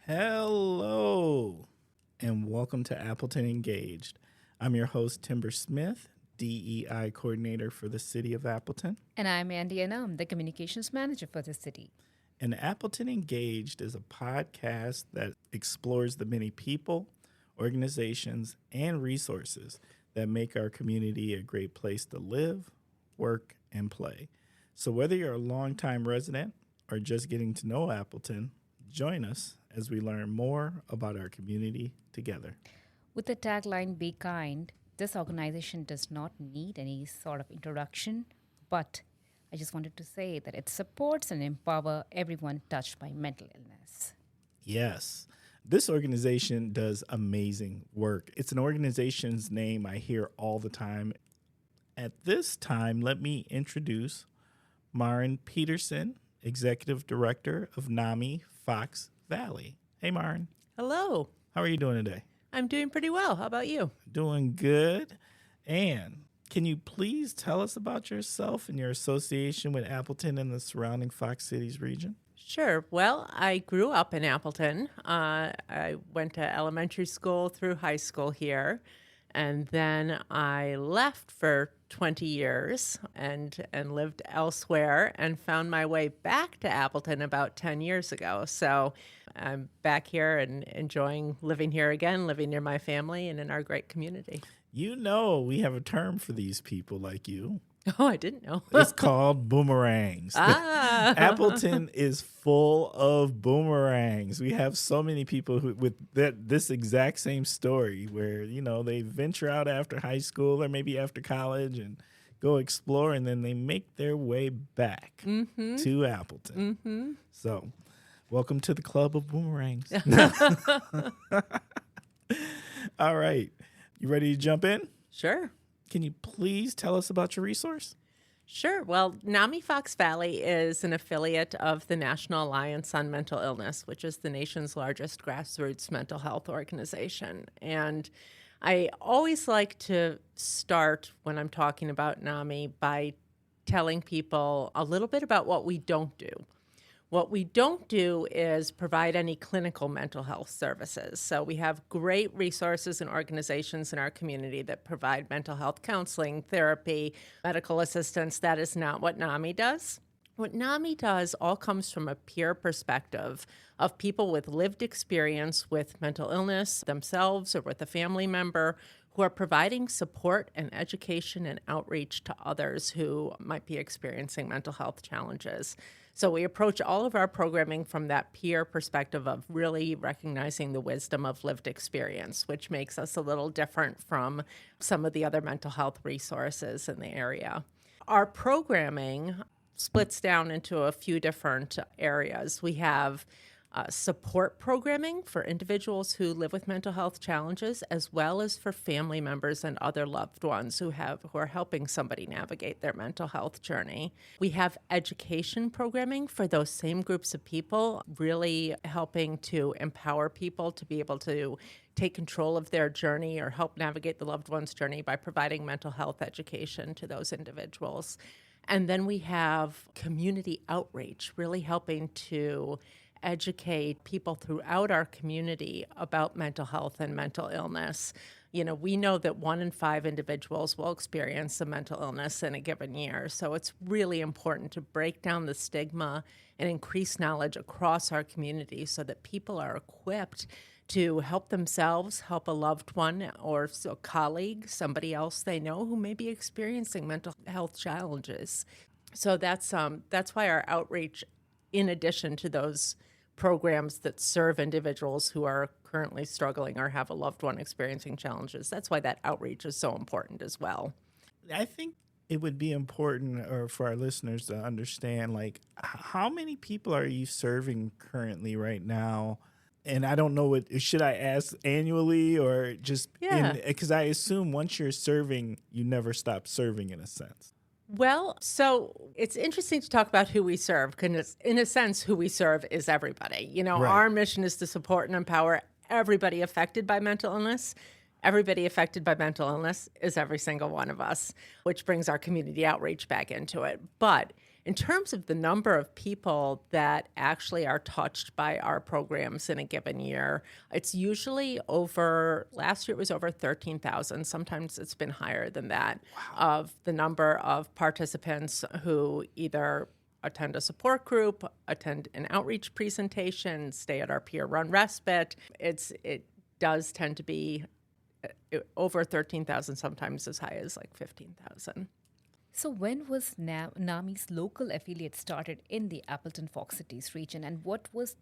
Hello, and welcome to Appleton Engaged. I'm your host, Timber Smith, DEI coordinator for the city of Appleton. And I'm Andy Anam, the communications manager for the city. And Appleton Engaged is a podcast that explores the many people, organizations, and resources that make our community a great place to live, work, and play. So whether you're a longtime resident or just getting to know Appleton, join us as we learn more about our community together. With the tagline, Be Kind, this organization does not need any sort of introduction, but I just wanted to say that it supports and empowers everyone touched by mental illness. Yes, this organization does amazing work. It's an organization's name I hear all the time. At this time, let me introduce Maren Peterson, Executive Director of NAMI Fox Valley. Hey, Maren. Hello. How are you doing today? I'm doing pretty well. How about you? Doing good. And can you please tell us about yourself and your association with Appleton and the surrounding Fox Cities region? Sure. Well, I grew up in Appleton. I went to elementary school through high school here, and then I left for 20 years and lived elsewhere and found my way back to Appleton about 10 years ago. So I'm back here and enjoying living here again, living near my family and in our great community. You know, we have a term for these people like you. Oh, I didn't know. It's called boomerangs. Appleton is full of boomerangs. We have so many people who with this exact same story where, you know, they venture out after high school or maybe after college and go explore, and then they make their way back to Appleton. Mm-hmm. So welcome to the club of boomerangs. All right. You ready to jump in? Sure. Can you please tell us about your resource? Sure. Well, NAMI Fox Valley is an affiliate of the National Alliance on Mental Illness, which is the nation's largest grassroots mental health organization. And I always like to start when I'm talking about NAMI by telling people a little bit about what we don't do. What we don't do is provide any clinical mental health services. So we have great resources and organizations in our community that provide mental health counseling, therapy, medical assistance. That is not what NAMI does. What NAMI does all comes from a peer perspective of people with lived experience with mental illness themselves or with a family member who are providing support and education and outreach to others who might be experiencing mental health challenges. So we approach all of our programming from that peer perspective of really recognizing the wisdom of lived experience, which makes us a little different from some of the other mental health resources in the area. Our programming splits down into a few different areas. We have support programming for individuals who live with mental health challenges, as well as for family members and other loved ones who are helping somebody navigate their mental health journey. We have education programming for those same groups of people, really helping to empower people to be able to take control of their journey or help navigate the loved one's journey by providing mental health education to those individuals. And then we have community outreach, really helping to educate people throughout our community about mental health and mental illness. You know, we know that 1 in 5 individuals will experience a mental illness in a given year. So it's really important to break down the stigma and increase knowledge across our community so that people are equipped to help themselves, help a loved one or a colleague, somebody else they know who may be experiencing mental health challenges. So that's why our outreach, in addition to those programs that serve individuals who are currently struggling or have a loved one experiencing challenges, that's why that outreach is so important as well. I think it would be important for our listeners to understand, like, how many people are you serving currently right now? And I don't know should I ask annually or just, because I assume once you're serving, you never stop serving in a sense. Well, so it's interesting to talk about who we serve, because in a sense, who we serve is everybody. You know, Right. Our mission is to support and empower everybody affected by mental illness. everybody affected by mental illness is every single one of us, which brings our community outreach back into it. But in terms of the number of people that actually are touched by our programs in a given year, it's usually last year it was over 13,000. Sometimes it's been higher than that, of the number of participants who either attend a support group, attend an outreach presentation, stay at our peer-run respite. It does tend to be over 13,000, sometimes as high as like 15,000. So when was NAMI's local affiliate started in the Appleton Fox Cities region, and what was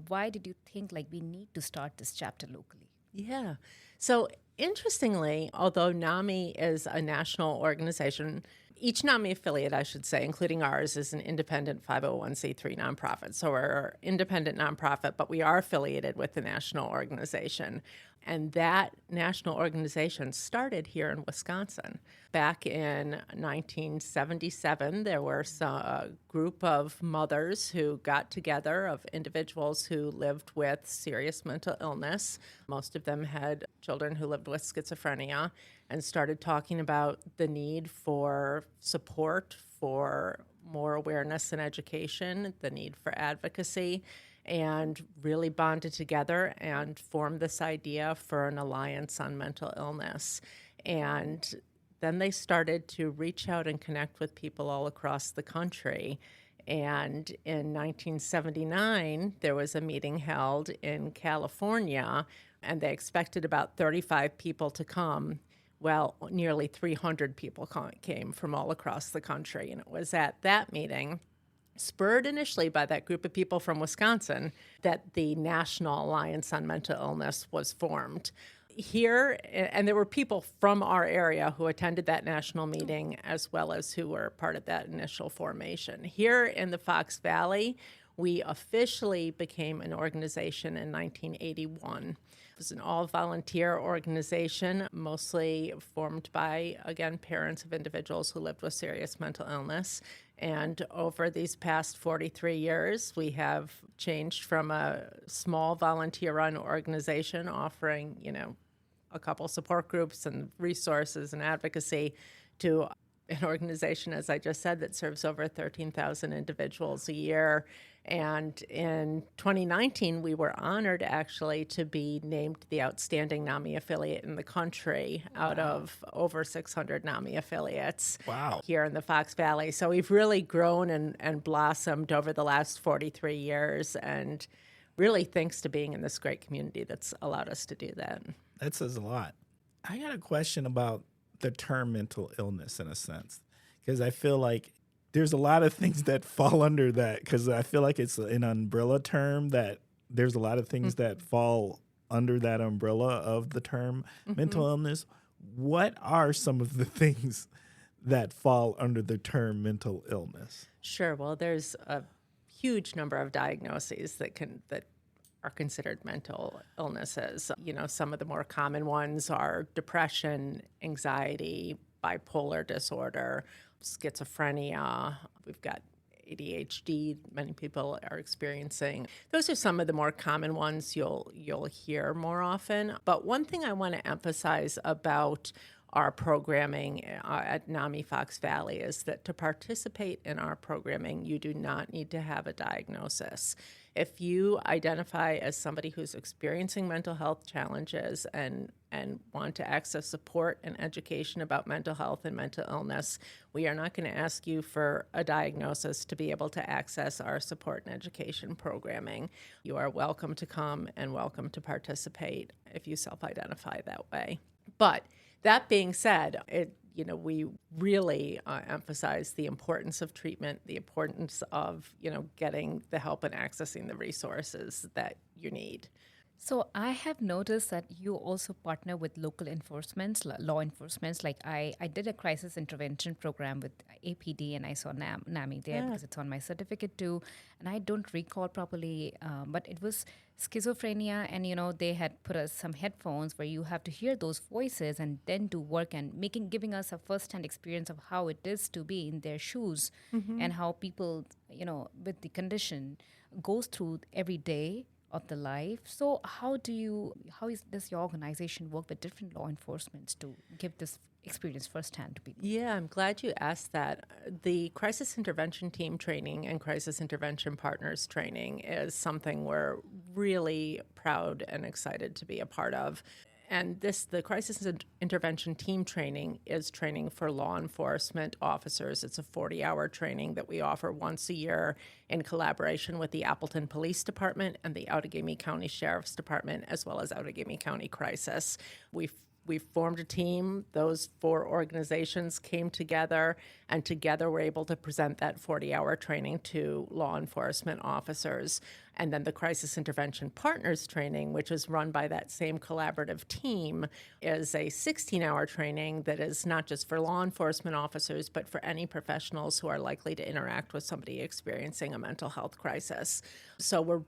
why did you think like we need to start this chapter locally? Yeah. So interestingly, although NAMI is a national organization, each NAMI affiliate, I should say, including ours, is an independent 501c3 nonprofit. So we're an independent nonprofit, but we are affiliated with the national organization. And that national organization started here in Wisconsin. Back in 1977, there were a group of mothers who got together, of individuals who lived with serious mental illness. Most of them had children who lived with schizophrenia, and started talking about the need for support, for more awareness and education, the need for advocacy, and really bonded together and formed this idea for an alliance on mental illness. And then they started to reach out and connect with people all across the country. And in 1979, there was a meeting held in California, and they expected about 35 people to come. Well, nearly 300 people came from all across the country. And it was at that meeting, spurred initially by that group of people from Wisconsin, that the National Alliance on Mental Illness was formed. Here, and there were people from our area who attended that national meeting, as well as who were part of that initial formation. Here in the Fox Valley, we officially became an organization in 1981. It was an all-volunteer organization, mostly formed by, again, parents of individuals who lived with serious mental illness. And over these past 43 years, we have changed from a small volunteer-run organization offering, a couple support groups and resources and advocacy to an organization, as I just said, that serves over 13,000 individuals a year. And in 2019, we were honored actually to be named the outstanding NAMI affiliate in the country out of over 600 NAMI affiliates here in the Fox Valley. So we've really grown and blossomed over the last 43 years, and really thanks to being in this great community that's allowed us to do that. That says a lot. I got a question about the term mental illness in a sense, because I feel like there's a lot of things that fall under that, because I feel like it's an umbrella term, that there's a lot of things that fall under that umbrella of the term mental illness. What are some of the things that fall under the term mental illness? Sure. Well, there's a huge number of diagnoses that are considered mental illnesses. Some of the more common ones are depression, anxiety, bipolar disorder, schizophrenia. We've got ADHD, many people are experiencing. Those are some of the more common ones you'll hear more often. But one thing I want to emphasize about our programming at NAMI Fox Valley is that to participate in our programming, you do not need to have a diagnosis. If you identify as somebody who's experiencing mental health challenges and want to access support and education about mental health and mental illness, we are not going to ask you for a diagnosis to be able to access our support and education programming. You are welcome to come and welcome to participate if you self-identify that way. But that being said, we really emphasize the importance of treatment, the importance of, getting the help and accessing the resources that you need. So I have noticed that you also partner with local law enforcement. Like I did a crisis intervention program with APD, and I saw NAMI there because it's on my certificate too. And I don't recall properly, but it was schizophrenia, and they had put us some headphones where you have to hear those voices and then do work and giving us a first-hand experience of how it is to be in their shoes and how people, with the condition goes through every day of the life. So does your organization work with different law enforcements to give this experience firsthand to people? Yeah, I'm glad you asked that. The crisis intervention team training and crisis intervention partners training is something we're really proud and excited to be a part of. And the crisis intervention team training is training for law enforcement officers. It's a 40-hour training that we offer once a year in collaboration with the Appleton Police Department and the Outagamie County Sheriff's Department, as well as Outagamie County Crisis. We formed a team. Those 4 organizations came together, and together we're able to present that 40-hour training to law enforcement officers. And then the Crisis Intervention Partners training, which is run by that same collaborative team, is a 16-hour training that is not just for law enforcement officers, but for any professionals who are likely to interact with somebody experiencing a mental health crisis. So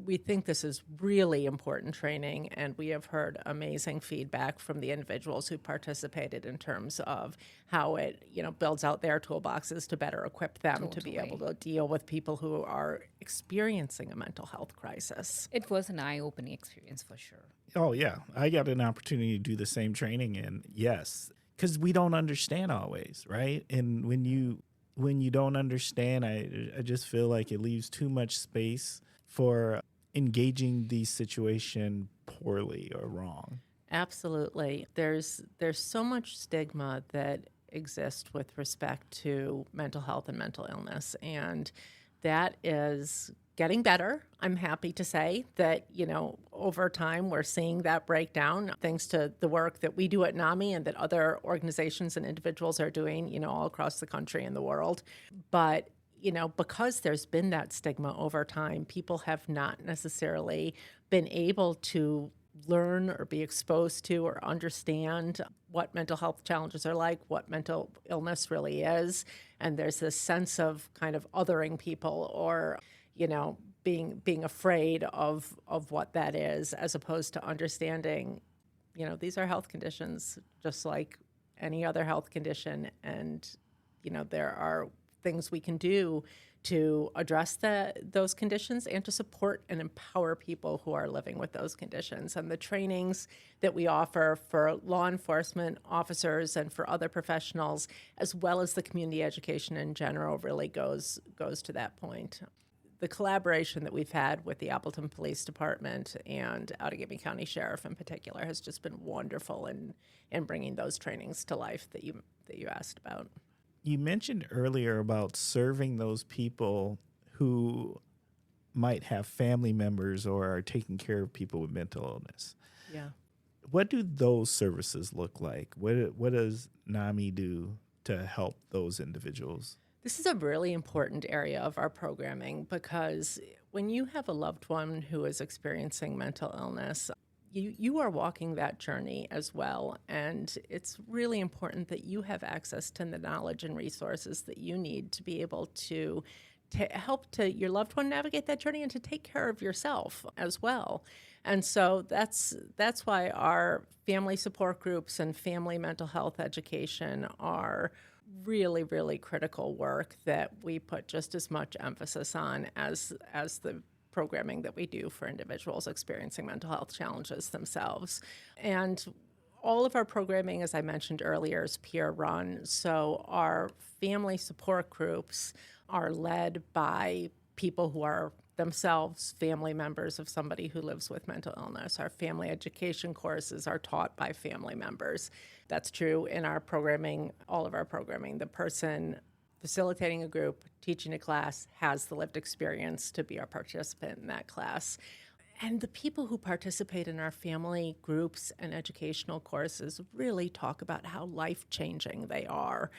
we think this is really important training, and we have heard amazing feedback from the individuals who participated in terms of how it, builds out their toolboxes to better equip them to be able to deal with people who are experiencing a mental health crisis. It was an eye-opening experience for sure. Oh, yeah. I got an opportunity to do the same training, and yes, because we don't understand always, right? And when you don't understand, I just feel like it leaves too much space for engaging the situation poorly or wrong. Absolutely. There's so much stigma that exists with respect to mental health and mental illness, and that is getting better. I'm happy to say that, over time we're seeing that breakdown thanks to the work that we do at NAMI and that other organizations and individuals are doing, all across the country and the world. But because there's been that stigma over time, people have not necessarily been able to learn or be exposed to or understand what mental health challenges are like, what mental illness really is. And there's this sense of kind of othering people or, being afraid of what that is, as opposed to understanding, these are health conditions just like any other health condition. And, there are things we can do to address those conditions and to support and empower people who are living with those conditions. And the trainings that we offer for law enforcement officers and for other professionals, as well as the community education in general, really goes to that point. The collaboration that we've had with the Appleton Police Department and Outagamie County Sheriff in particular has just been wonderful in bringing those trainings to life that you asked about. You mentioned earlier about serving those people who might have family members or are taking care of people with mental illness. Yeah. What do those services look like? What does NAMI do to help those individuals? This is a really important area of our programming because when you have a loved one who is experiencing mental illness, you are walking that journey as well, and it's really important that you have access to the knowledge and resources that you need to be able to help your loved one navigate that journey and to take care of yourself as well. And so that's why our family support groups and family mental health education are really, really critical work that we put just as much emphasis on as the programming that we do for individuals experiencing mental health challenges themselves. And all of our programming, as I mentioned earlier, is peer run. So our family support groups are led by people who are themselves family members of somebody who lives with mental illness. Our family education courses are taught by family members. That's true in our programming, all of our programming. The person facilitating a group, teaching a class, has the lived experience to be our participant in that class. And the people who participate in our family groups and educational courses really talk about how life-changing they are.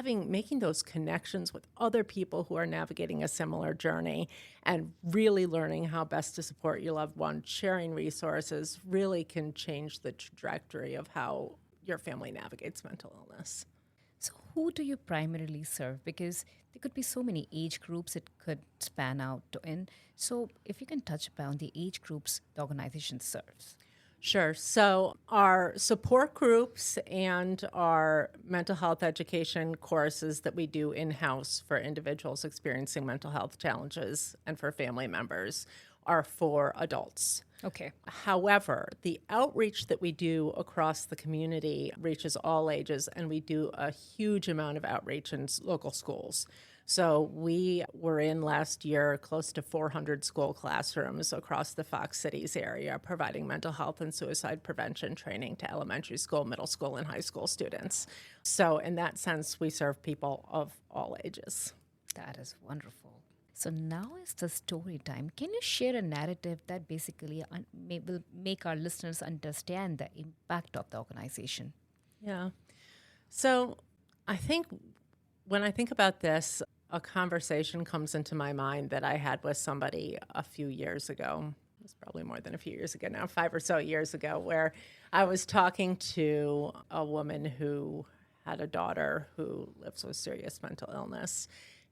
Making those connections with other people who are navigating a similar journey and really learning how best to support your loved one, sharing resources, really can change the trajectory of how your family navigates mental illness. So who do you primarily serve? Because there could be so many age groups it could span out to in. So if you can touch upon the age groups the organization serves. Sure. So our support groups and our mental health education courses that we do in-house for individuals experiencing mental health challenges and for family members are for adults. Okay. However, the outreach that we do across the community reaches all ages, and we do a huge amount of outreach in local schools. So we were in last year close to 400 school classrooms across the Fox Cities area, providing mental health and suicide prevention training to elementary school, middle school, and high school students. So in that sense, we serve people of all ages. That is wonderful. So now is the story time. Can you share a narrative that basically will make our listeners understand the impact of the organization? Yeah. So I think when I think about this, a conversation comes into my mind that I had with somebody a few years ago. It's probably more than a few years ago now, 5 or so years ago, where I was talking to a woman who had a daughter who lives with serious mental illness.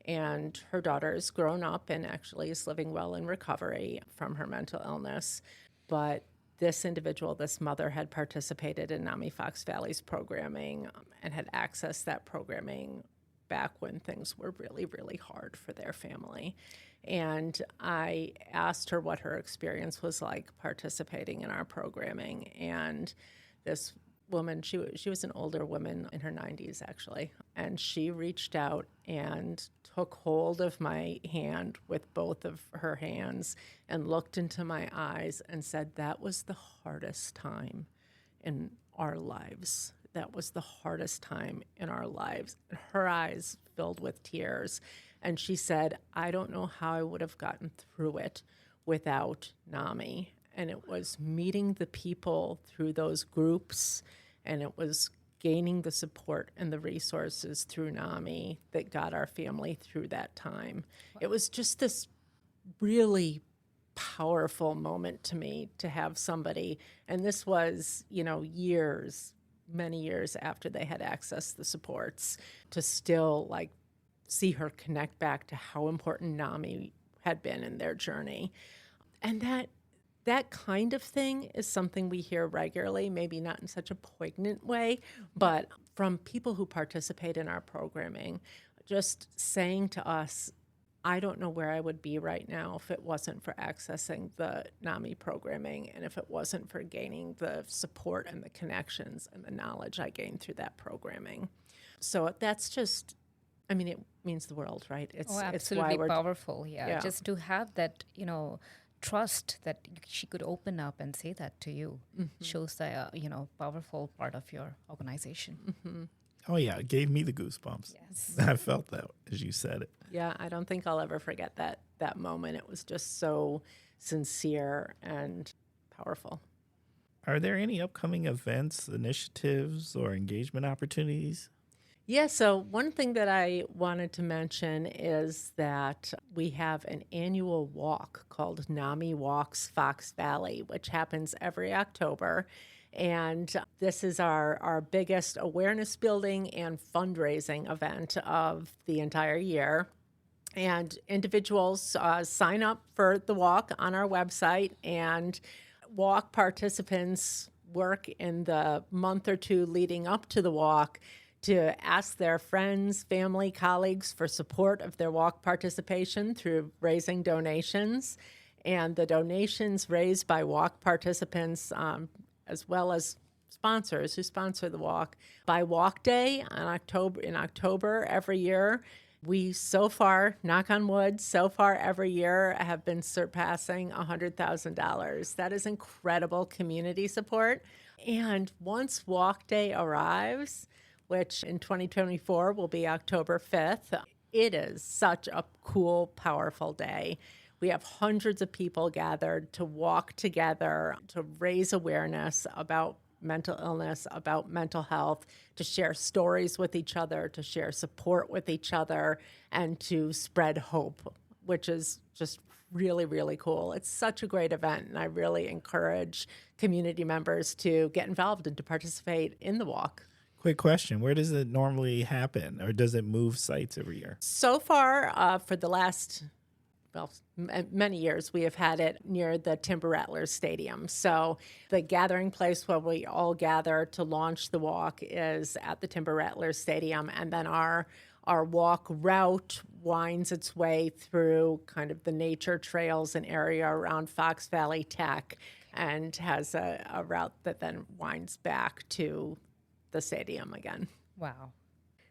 And her daughter is grown up and actually is living well in recovery from her mental illness. But this individual, this mother, had participated in NAMI Fox Valley's programming and had accessed that programming back when things were really, really hard for their family. And I asked her what her experience was like participating in our programming. And this woman, she was an older woman in her 90s, actually, and she reached out and took hold of my hand with both of her hands and looked into my eyes and said, that was the hardest time in our lives. That was the hardest time in our lives. Her eyes filled with tears. And she said, I don't know how I would have gotten through it without NAMI. And it was meeting the people through those groups, and it was gaining the support and the resources through NAMI that got our family through that time. It was just this really powerful moment to me to have somebody, and this was, many years after they had accessed the supports, to still see her connect back to how important NAMI had been in their journey. And that kind of thing is something we hear regularly, maybe not in such a poignant way, but from people who participate in our programming, just saying to us, I don't know where I would be right now if it wasn't for accessing the NAMI programming and if it wasn't for gaining the support and the connections and the knowledge I gained through that programming. So that's just, it means the world, right? Absolutely powerful, yeah. Just to have that, trust that she could open up and say that to you shows the, powerful part of your organization. Mm-hmm. Oh, yeah. It gave me the goosebumps. Yes. I felt that as you said it. Yeah, I don't think I'll ever forget that moment. It was just so sincere and powerful. Are there any upcoming events, initiatives, or engagement opportunities? Yeah, so one thing that I wanted to mention is that we have an annual walk called NAMI Fox Valley, which happens every October. And this is our biggest awareness building and fundraising event of the entire year. And individuals sign up for the walk on our website, and walk participants work in the month or two leading up to the walk to ask their friends, family, colleagues for support of their walk participation through raising donations. And the donations raised by walk participants, as well as sponsors who sponsor the walk, by Walk Day in October every year, we so far, knock on wood, every year have been surpassing $100,000. That is incredible community support. And once Walk Day arrives, which in 2024 will be October 5th, it is such a cool, powerful day. We have hundreds of people gathered to walk together, to raise awareness about mental illness, about mental health, to share stories with each other, to share support with each other, and to spread hope, which is just really, really cool. It's such a great event, and I really encourage community members to get involved and to participate in the walk. Quick question. Where does it normally happen, or does it move sites every year? So far, for the last many years, we have had it near the Timber Rattlers Stadium. So the gathering place where we all gather to launch the walk is at the Timber Rattlers Stadium. And then our our walk route winds its way through kind of the nature trails and area around Fox Valley Tech and has a route that then winds back to the stadium again. Wow.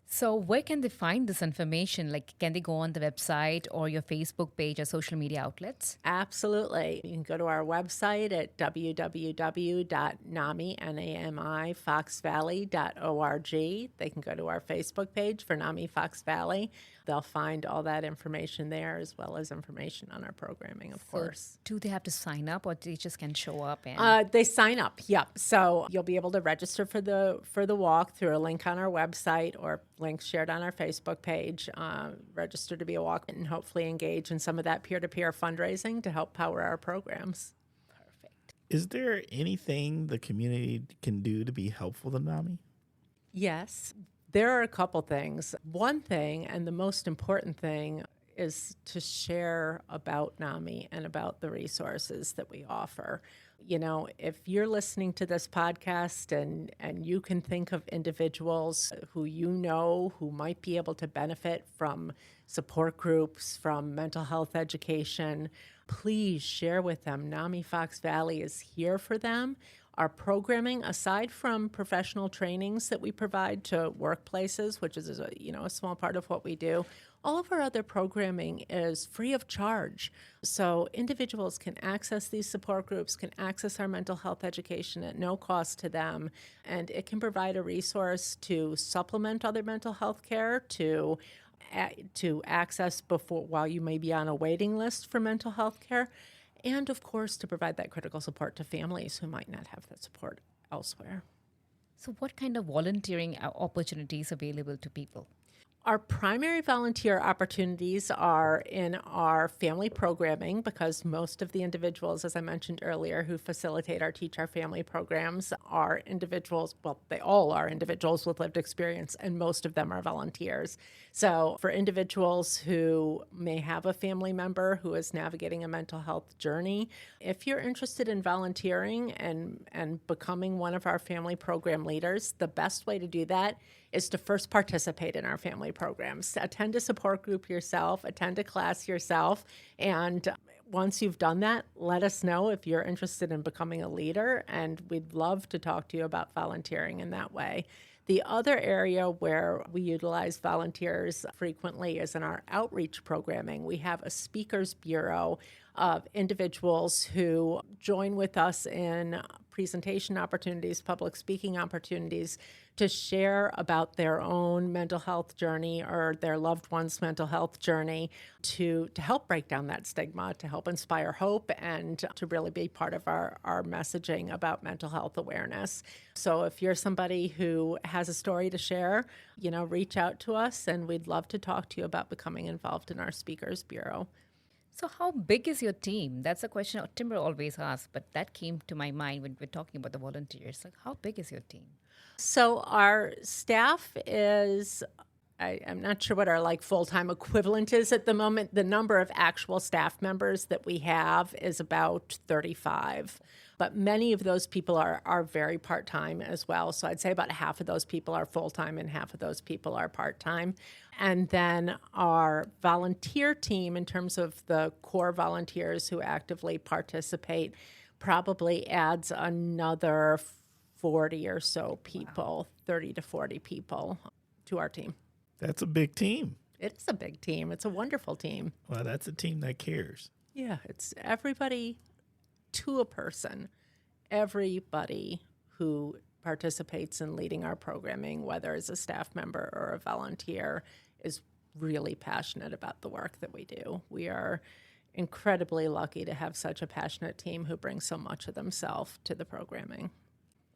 So where can they find this information? Like, can they go on the website or your Facebook page or social media outlets? Absolutely. You can go to our website at www.namifoxvalley.org. They can go to our Facebook page for NAMI Fox Valley. They'll find all that information there, as well as information on our programming, of course. Do they have to sign up, or they just can show up? And They sign up, yep. So you'll be able to register for the walk through a link on our website or links shared on our Facebook page. Register to be a walk and hopefully engage in some of that peer-to-peer fundraising to help power our programs. Perfect. Is there anything the community can do to be helpful to NAMI? Yes, there are a couple things. One thing, and the most important thing, is to share about NAMI and about the resources that we offer. You know, if you're listening to this podcast and you can think of individuals who you know who might be able to benefit from support groups, from mental health education, please share with them. NAMI Fox Valley is here for them. Our programming, aside from professional trainings that we provide to workplaces, which is a small part of what we do, all of our other programming is free of charge. So individuals can access these support groups, can access our mental health education at no cost to them, and it can provide a resource to supplement other mental health care, to access while you may be on a waiting list for mental health care, and of course to provide that critical support to families who might not have that support elsewhere. So what kind of volunteering opportunities available to people? Our primary volunteer opportunities are in our family programming, because most of the individuals, as I mentioned earlier, who facilitate our Teach Our Family programs are individuals, well, they all are individuals with lived experience, and most of them are volunteers. So for individuals who may have a family member who is navigating a mental health journey, if you're interested in volunteering and becoming one of our family program leaders, the best way to do that is to first participate in our family programs. Attend a support group yourself, attend a class yourself, and once you've done that, let us know if you're interested in becoming a leader, and we'd love to talk to you about volunteering in that way. The other area where we utilize volunteers frequently is in our outreach programming. We have a speakers bureau of individuals who join with us in presentation opportunities, public speaking opportunities, to share about their own mental health journey or their loved one's mental health journey, to help break down that stigma, to help inspire hope, and to really be part of our messaging about mental health awareness. So if you're somebody who has a story to share, reach out to us, and we'd love to talk to you about becoming involved in our Speakers Bureau. So how big is your team? That's a question Timber always asks, but that came to my mind when we're talking about the volunteers. Like, how big is your team? So our staff is, I'm not sure what our full-time equivalent is at the moment. The number of actual staff members that we have is about 35. But many of those people are very part-time as well. So I'd say about half of those people are full-time and half of those people are part-time. And then our volunteer team, in terms of the core volunteers who actively participate, probably adds another 40 or so people, 30 to 40 people to our team. That's a big team. It's a big team. It's a wonderful team. Well, that's a team that cares. Yeah, it's everybody to a person. Everybody who participates in leading our programming, whether as a staff member or a volunteer, is really passionate about the work that we do. We are incredibly lucky to have such a passionate team who brings so much of themselves to the programming.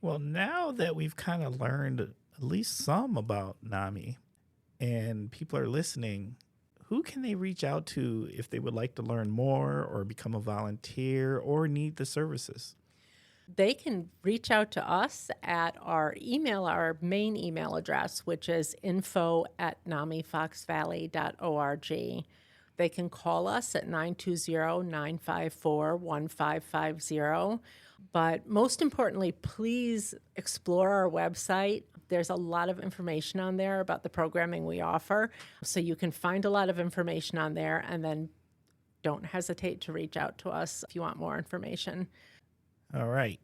Well, now that we've kind of learned at least some about NAMI and people are listening, who can they reach out to if they would like to learn more or become a volunteer or need the services? They can reach out to us at our main email address, which is info@namifoxvalley.org. They can call us at 920-954-1550. But most importantly, please explore our website. There's a lot of information on there about the programming we offer. So you can find a lot of information on there, and then don't hesitate to reach out to us if you want more information. All right.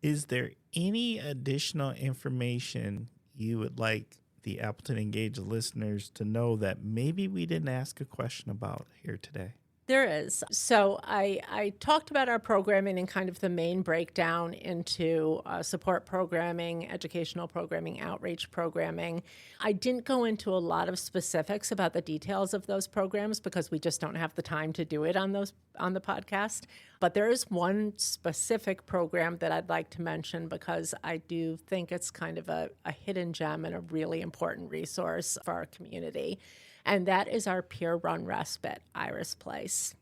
Is there any additional information you would like the Appleton Engage listeners to know that maybe we didn't ask a question about here today? There is. So I talked about our programming and kind of the main breakdown into support programming, educational programming, outreach programming. I didn't go into a lot of specifics about the details of those programs because we just don't have the time to do it on the podcast. But there is one specific program that I'd like to mention because I do think it's kind of a hidden gem and a really important resource for our community. And that is our peer-run respite, Iris Place.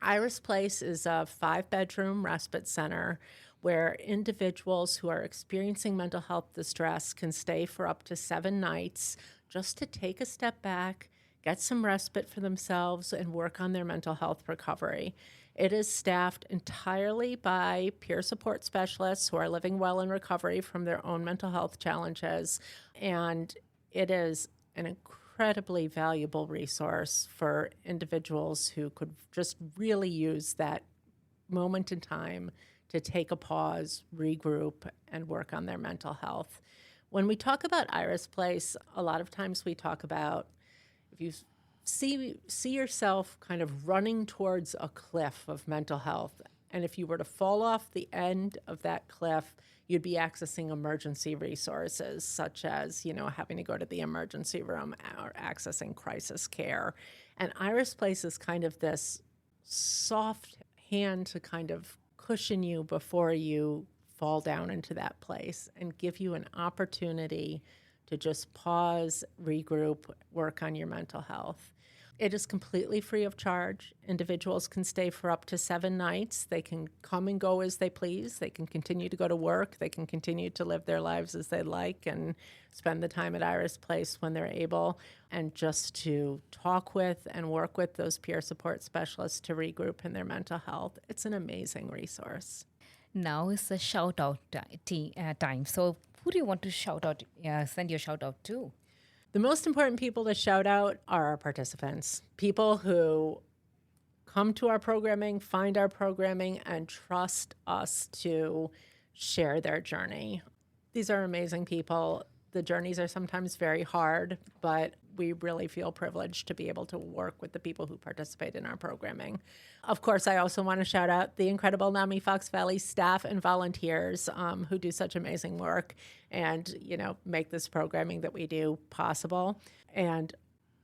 Iris Place is a 5-bedroom respite center where individuals who are experiencing mental health distress can stay for up to 7 nights just to take a step back, get some respite for themselves, and work on their mental health recovery. It is staffed entirely by peer support specialists who are living well in recovery from their own mental health challenges, and it is an incredibly valuable resource for individuals who could just really use that moment in time to take a pause, regroup, and work on their mental health. When we talk about Iris Place, a lot of times we talk about if you see yourself kind of running towards a cliff of mental health, and if you were to fall off the end of that cliff, you'd be accessing emergency resources such as, having to go to the emergency room or accessing crisis care. And Iris Place is kind of this soft hand to kind of cushion you before you fall down into that place and give you an opportunity to just pause, regroup, work on your mental health. It is completely free of charge. Individuals can stay for up to 7 nights. They can come and go as they please. They can continue to go to work. They can continue to live their lives as they like and spend the time at Iris Place when they're able, and just to talk with and work with those peer support specialists to regroup in their mental health. It's an amazing resource. Now is the shout out time. So who do you want to send your shout out to? The most important people to shout out are our participants, people who come to our programming, find our programming, and trust us to share their journey. These are amazing people. The journeys are sometimes very hard, but we really feel privileged to be able to work with the people who participate in our programming. Of course, I also want to shout out the incredible NAMI Fox Valley staff and volunteers who do such amazing work and, make this programming that we do possible. And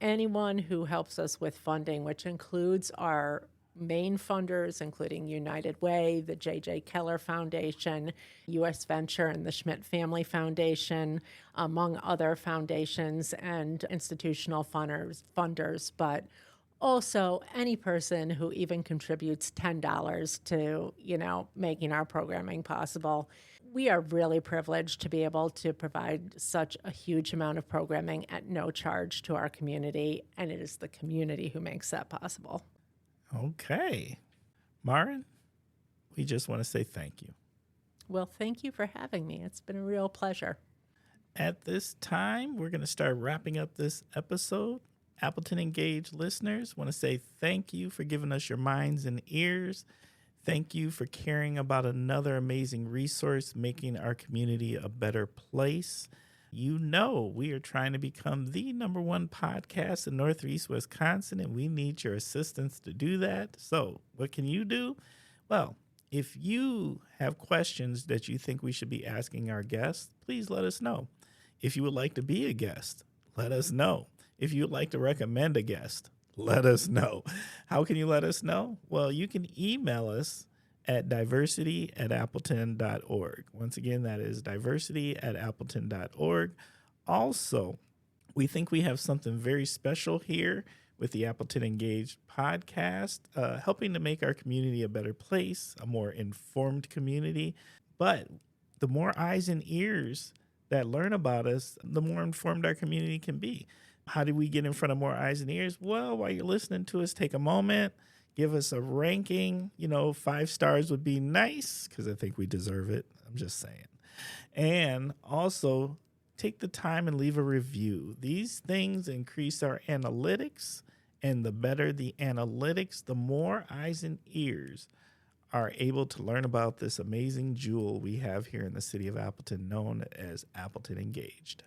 anyone who helps us with funding, which includes our main funders, including United Way, the J.J. Keller Foundation, U.S. Venture, and the Schmidt Family Foundation, among other foundations and institutional funders, but also any person who even contributes $10 to, making our programming possible. We are really privileged to be able to provide such a huge amount of programming at no charge to our community, and it is the community who makes that possible. Okay. Maren, we just want to say thank you. Well, thank you for having me. It's been a real pleasure. At this time, we're going to start wrapping up this episode. Appleton Engage listeners, want to say thank you for giving us your minds and ears. Thank you for caring about another amazing resource, making our community a better place. We are trying to become the #1 podcast in Northeast Wisconsin, and we need your assistance to do that. So what can you do? Well, if you have questions that you think we should be asking our guests, please let us know. If you would like to be a guest, let us know. If you would like to recommend a guest, let us know. How can you let us know? Well, you can email us at diversity@appleton.org. Once again, that is diversity@appleton.org. Also, we think we have something very special here with the Appleton Engaged podcast, helping to make our community a better place, a more informed community. But the more eyes and ears that learn about us, the more informed our community can be. How do we get in front of more eyes and ears? Well, while you're listening to us, take a moment, give us a ranking. 5 stars would be nice because I think we deserve it. I'm just saying. And also take the time and leave a review. These things increase our analytics, and the better the analytics, the more eyes and ears are able to learn about this amazing jewel we have here in the city of Appleton, known as Appleton Engaged.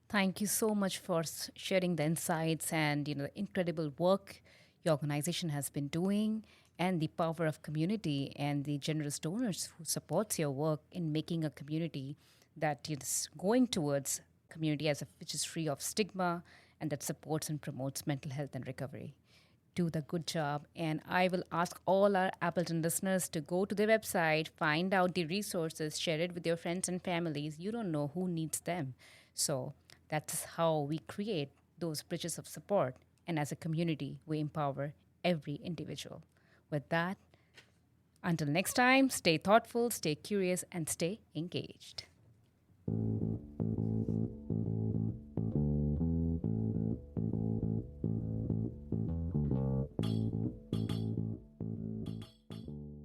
Thank you so much for sharing the insights and the incredible work your organization has been doing, and the power of community and the generous donors who supports your work in making a community that is going towards community which is free of stigma and that supports and promotes mental health and recovery. Do the good job. And I will ask all our Appleton listeners to go to their website, find out the resources, share it with your friends and families. You don't know who needs them. So that's how we create those bridges of support. And as a community, we empower every individual. With that, until next time, stay thoughtful, stay curious, and stay engaged.